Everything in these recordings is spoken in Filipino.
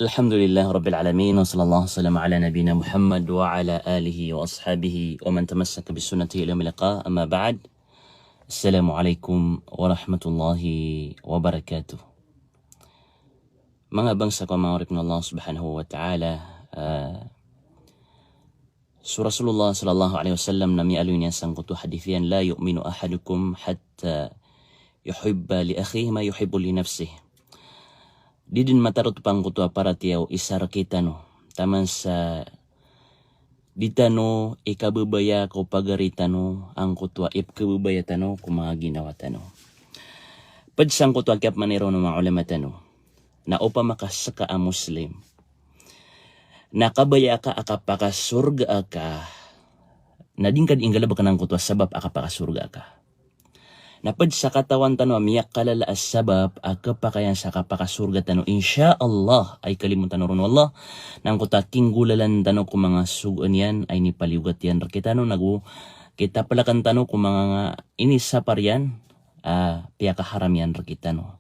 Alhamdulillah Rabbil Alamin wa sallallahu wasallam ala nabina Muhammad wa ala alihi wa ashabihi wa man tamassaka bisunnatihi ila liqa amma ba'd. Assalamualaikum warahmatullahi wabarakatuh. Mga bangsa ko mga ripin Allah subhanahu wa ta'ala, Surah Rasulullah sallallahu alaihi wasallam na mi'alun yan sang kutu hadithian, la yu'minu ahadukum hatta yuhibba li akhihi ma yuhibbu li nafsihi. Didin matarot pang kutu para tiyaw isar kita no. Taman sa ditano ikabubaya ko pagaritano ang kutwa ikabubaya tano kung mga ginawa tano. Padsang kutwa kyap maniro ng mga ulama tano na upa makasaka ang Muslim. Nakabaya ka akapakasurga ka na din ka inggalaba ka ng kutwa sabab akapakasurga ka. Napad sa katawan tano miyak kalala as sabab akapakayan sa kapakasurga tano insya Allah ay kalimutan ron Allah nang kutaking gulalan tano kung mga sugan yan ay nipaliugat yan kita no nagu kita palakan tano kung mga inisapar yan piyakaharam yan kita no.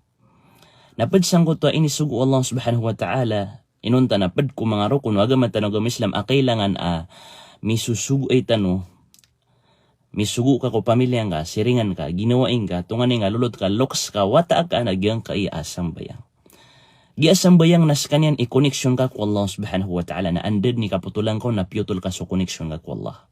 Napad sang kutwa inisugo Allah subhanahu wa ta'ala inunta napad kung mga rukun wagaman tano gam Islam kailangan misusugo ay tano misugo ka ko pamilya nga, siringan ka, ginawain ka, tunganin nga, lulot ka, loks ka, wata ka, nagyang ka iasang bayang. Giasang bayang nas kanyan i-connection ka ko Allah subhanahu wa ta'ala na andad ni kaputulan ko na piyutol ka so connection ka ko Allah.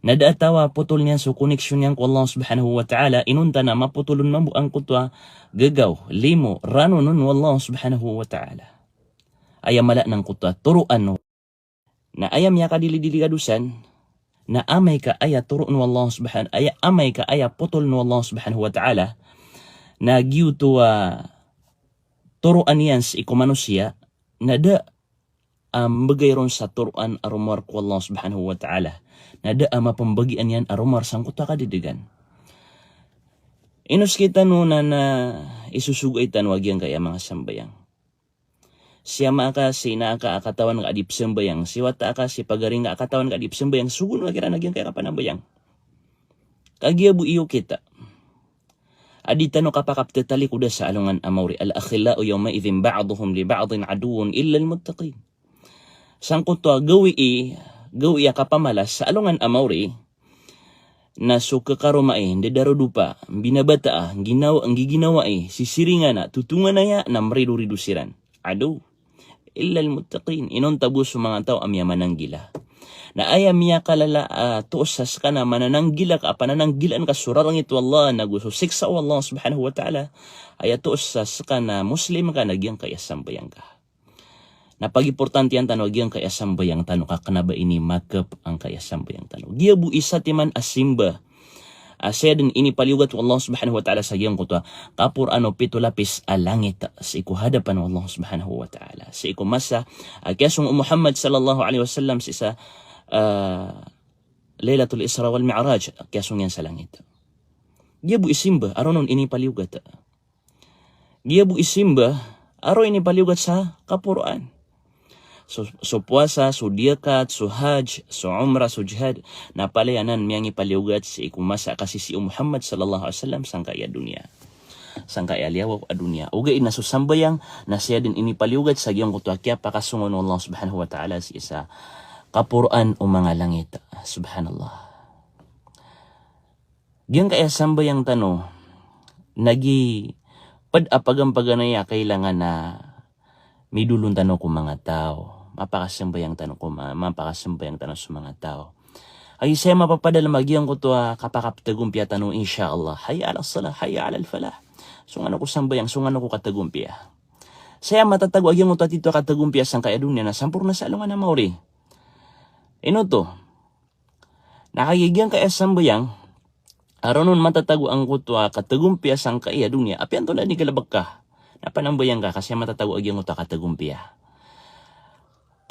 Nadaatawa putol niyan so connection niyan ko Allah subhanahu wa ta'ala inunta na maputulon mabu ang kutwa gagaw, limo, rano nun wallahu subhanahu wa ta'ala. Ayamala ng kutwa, turuan no. Na ayam ya kadili-dili kadusan, na amay ka aya turun wallahu subhanahu amay ka aya putol no Allah subhanahu wa ta'ala na giuto turuan yan sa ikumanusia na da bagayron sa turuan arumar ko Allah subhanahu wa ta'ala na da mapambagian yan arumar sang kuta kadidigan. Inos kita no na isusugay tanwag yan kaya mga sambayang. Siya maka si naaka akatawan nga adip sembayang si wata ka si pagaring nga akatawan nga adip sembayang sugun nga kira nagyang kaya kapanambayang kagiabu iyo kita adita no kapakapte tali kuda sa alungan amawri al akhillau yawma idhin ba'duhum li ba'din aduun illa al muttaqin sang kunto gawi kapamalas sa alungan amawri na suka karomai ndedaro dupa binabata ginawa ang giginawa sisiringan na tutungan na ya na maridu-ridu siran adu illa al-muttaqin inon tabus mga tao amya mananggila na ayam ya kalala tuusas ka na manananggila ka panananggilan ka surarang ito Allah nagususik sa Allah subhanahu wa ta'ala ay tuusas ka na muslim ka nagyang kaya sambayang ka na pag-importante yan tano nagyang kaya sambayang tano kakanaba ini makap ang kaya sambayang tano giyabu isa timan asimba saya din ini paliugat Allah subhanahu wa ta'ala sa iyang kutwa kapur pito lapis alangit sa iku hadapan Allah subhanahu wa ta'ala sa iku masa kiasong Muhammad sallallahu alaihi wasallam sa isa Laylatul Isra wal Mi'raj kiasong yan sa langit giyabu isimba aron ini paliugat giyabu isimba aron ini paliugat sa kapuran so puasa, so diakat, so hajj, so umrah, so jihad na palayanan miyang ipaliugat si ikumasa kasi si Muhammad sallallahu alaihi wasallam sangkaya dunia sangkaya liyawaw a dunia uga ina susambayang na siya din inipaliugat sa giyong kutwakya pakasungon Allah subhanahu wa ta'ala si isa kapuruan o mga langit subhanallah giyong kaya sambayang tano nagi padapagampaganaya kailangan na midulun tano kung mga tao mapakasambayang tanong ko, mapakasambayang tanong sa mga tao. Ay saya mapapadala magyang ko to kapakaptagumpya tanong insyaAllah. Hayya ala salah, hayya ala falah. Sungan ako sambayang, sungan ako katagumpya. Saya matatago agyang ko tito katagumpya sang kaya dunya na sampur na sa alungan na mauri. Ino to, nakagigyang kaya sambayang, aronon matatago ang ko to katagumpya sang kaya dunya, apian to na ni kalabag ka. Napanambayang ka kasi matatago agyang ko to katagumpya.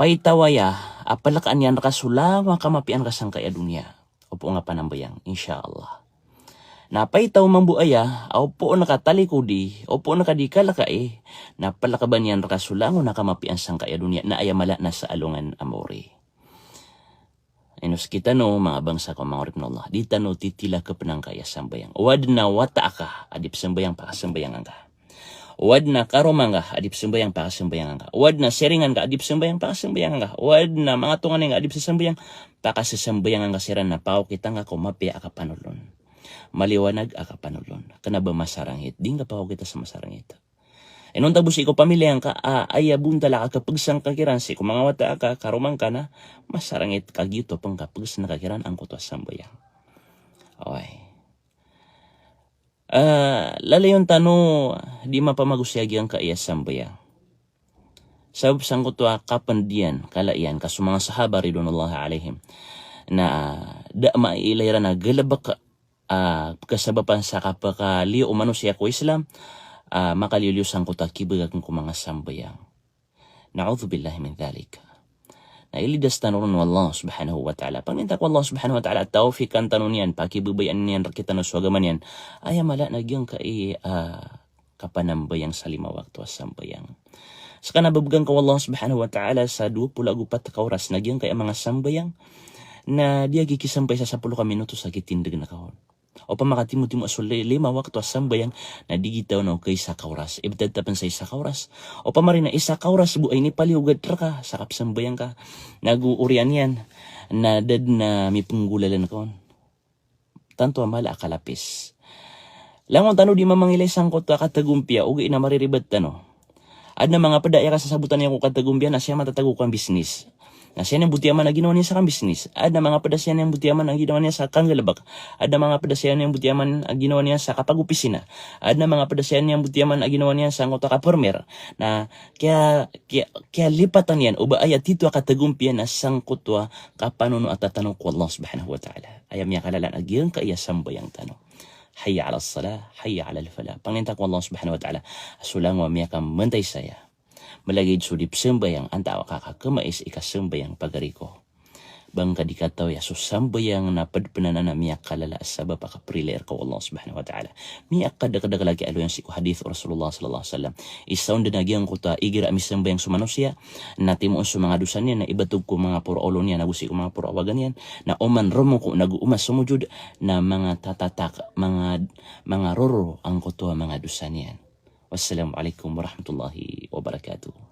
Paitawaya, apalakaan yan rakasulawa kamapian ka sang kaya dunya. Opo nga panambayang, insyaAllah. Na paitaw mambuaya, opo nakatalikudi, opo nakadikala ka napalakaban yan rakasulango na kamapian sang kaya dunya na ayamala na sa alungan amori. Inos kita no, mga bangsa ko, mga ripin Allah, di tano titila ka panang kaya sambayang. Wad na wata ka, adip sambayang pakasambayang ka. Wad na karuman ka, adip sembayang pakasembayang ka. Wad na seringan ka, adip sembayang pakasembayang ka. Wad na mga tungan nga adip sembayang pakasesembayang ka siran na pao kita nga kumapi aka panulon. Maliwanag aka panulon. Kana ba masarangit? Di nga pao kita sa masarangit. Enong tabus iko pamilyang ka, ayabun tala ka kapagsang kakiran si kung mga wata ka, karumang ka na, masarangit kagito pang kapagsang nakakiran ang kutwas sambayang. Okay. Lalayon tano, di mapamagusyagi ang kaiyas sambayang. Sabab sang kutwa kapandian, kalaian, kaso mga sahaba ridwanullah alaihim, na da mailayra na galabak kasabapan sa kapakaliyo o manusia ko Islam, makaliliyo sang kutwa kibagak ng mga sambayang. Na'udhu billahi min dhalik. Na ilidas tanurun wallah subhanahu wa ta'ala. Panginta ko Allah subhanahu wa ta'ala taufikan tanun yan, pakibubayan niyan, rakita na suagaman yan, ay mala nagyang kapanambayang sa 5 waktu sambayang. Sa kanababgang ko Allah subhanahu wa ta'ala sa 24 ka oras, nagyang kaya mga sambayang na diya gikisampay sa 10 ka minuto sa kitindig na kahon. O pamakatimu-timu asulay 5 waktu sambayang na digitaw na kay sa kauras. Ibtad tapan sa isa kauras. O pamarin na isa kauras buay ni paliugad ka sa kapsambayang ka. Naguurian yan na dad na may punggulalan kon. Tanto amala akalapis. Langon tano di mamangilay sangkot ka katagumpia o na mariribad tano. Ad na mga padaya ka sa sabutan niya ko katagumpia na siya matatago kang bisnis. Na siya ng butiyaman na ginawa niya sa kang bisnis. Ada mga padasyan ng butiyaman ang ginawa niya sa kanggalabak. Ada mga padasyan ng butiyaman ang ginawa niya sa kapagupisina. Ada mga padasyan ng butiyaman ang ginawa niya sa ngota kapormer. Na kaya lipatan yan. Uba ayat dito katagumpian na sangkutwa kapanuno at tatanong ko Allah subhanahu wa ta'ala. Ayam niya kalalan agiyang kaiyasang bayang tanong. Hayya ala salah, hayya ala al-falah. Panginta ko Allah subhanahu wa ta'ala. Asulang wa miya kang mantay saya. Malagid sudip sembayang antawa kakakamais ikasembayang pagariko. Bang kadikataw ya susambayang na padpananan na miyak kalala sabab akapriler ko Allah subhanahu wa ta'ala. Miyak kadakadag lagi alo yang siku hadith Rasulullah sallallahu alaihi wasallam. Isaon din nagyang kuta igira ami sembayang sumanusia na timuon sa mga dusan niya na ibatog ko mga puro olon niya nagusi ko mga puro awagan yan na oman romo ko naguumas sumujud na mga tatatak mga roro ang kuto mga dusan yan. Wassalamualaikum warahmatullahi wabarakatuh.